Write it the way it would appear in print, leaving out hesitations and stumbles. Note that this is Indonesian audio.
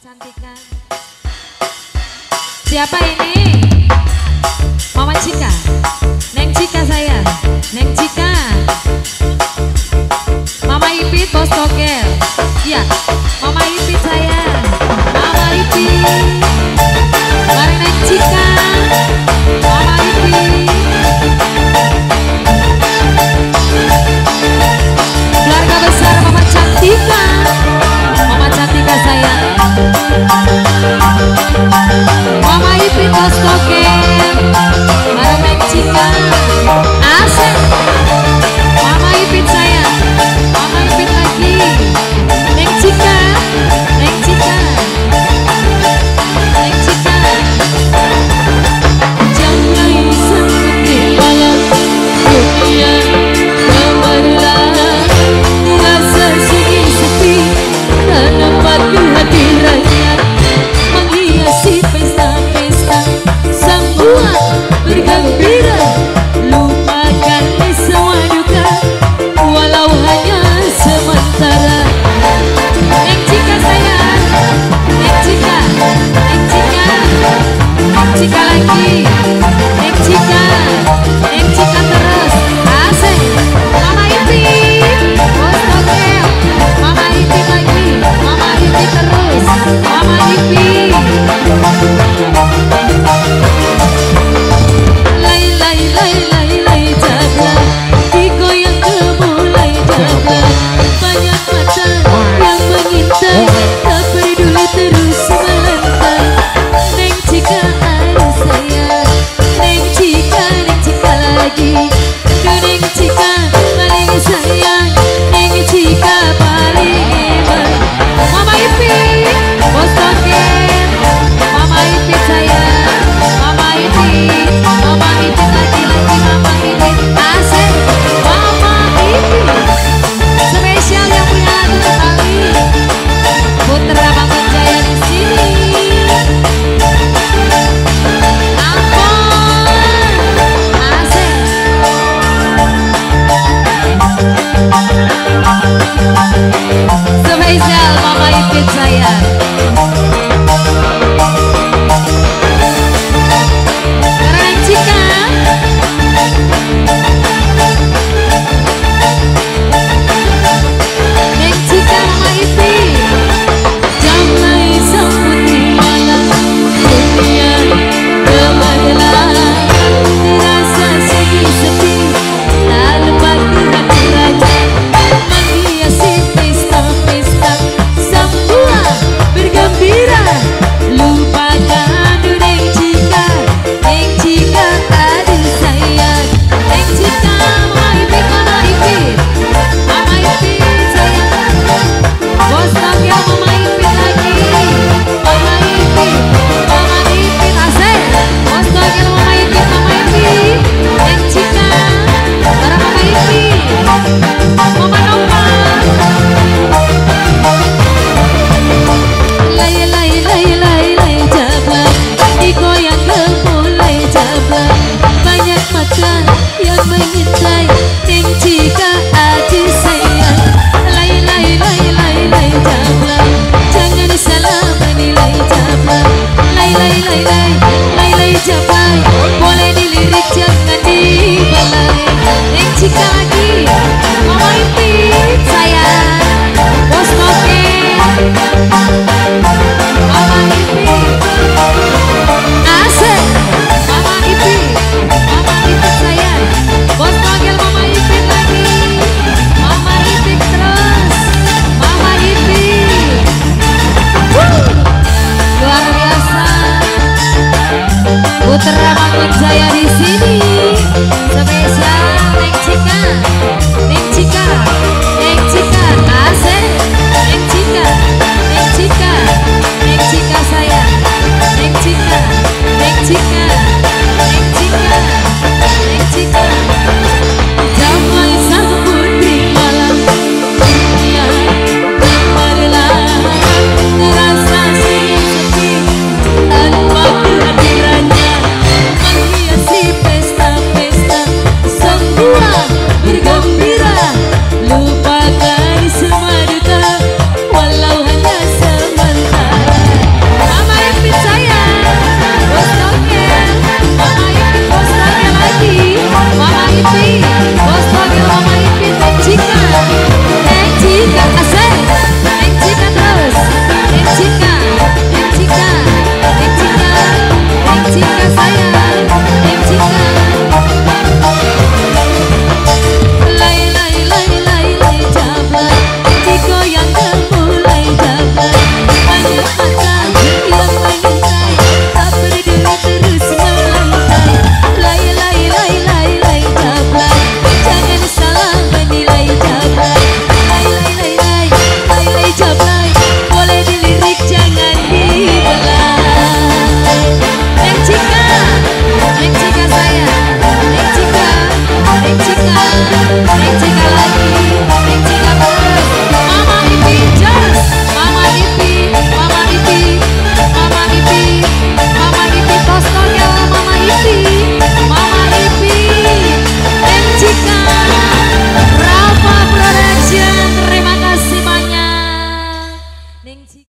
kecantikan. Siapa ini? Mama Cika. Neng Cika saya. Neng Cika. Mama Ipit bos tokel. Iya, Mama Ipit saya. Mama Ipit. Bareng Neng Cika. Mama Ipit. Keluarga besar Mama Cantika. Mama Cantika saya. Mama Ipit bos tokel. Bareng Neng Cika. Asik. Mama Ipit saya. Mama Ipit lagi. Neng Cika. Neng Cika. Neng Cika. Jangan sanggup di malam dunia gemerlap, rasa sunyi sepi tak dapat kehadirannya menghiasi pesta-pesta semua bergembira, lupakan semua duka walau hanya sementara. Neng Cika sayang, Neng Cika, Neng Cika, Neng Cika lagi, Neng Cika, Neng Cika terus, asik. Mama Ipit, bos tokel, Mama Ipit lagi, Mama Ipit terus, Mama Ipit. Lay lay lay lay lay jabla, digoyang gemulai jabla, banyak mata yang mengintai, tak peduli terus melantai. Neng Cika aduh sayang, Neng Cika lagi, aduh Neng Cika paling sayang, Neng Cika paling hebat. Mama Ipit, bos tokel, Mama Ipit sayang, Mama Ipit, Mama Ipit lagi, Mama Ipit, asik. Mama Ipit, spesial yang punya lagu Betawi, Putra Bangun Jaya di sini. Ampun, asik. Spesial Mama Ipit sayang. Neng Cika. Neng Cika Mama Ipit. Jangan sambut di malam dunia gemerlap, terasa sunyi sepi tak dapat kehadirannya menghiasi pesta-pesta semua bergembira, lupakan Neng Cika, Neng Cika aduh sayang, Neng Cika. Mama Ipit, Mama Ipit, Mama Ipit sayang, bos tokel Mama Ipit lagi, Mama Ipit, Mama Ipit asik, bos tokel Mama Ipit, Mama Ipit, Neng Cika, bareng Mama Ipit, Mama Nova. Lay lay lay lay lay jabla, digoyang gemulai jabla, banyak mata yang mengintai, Neng Cika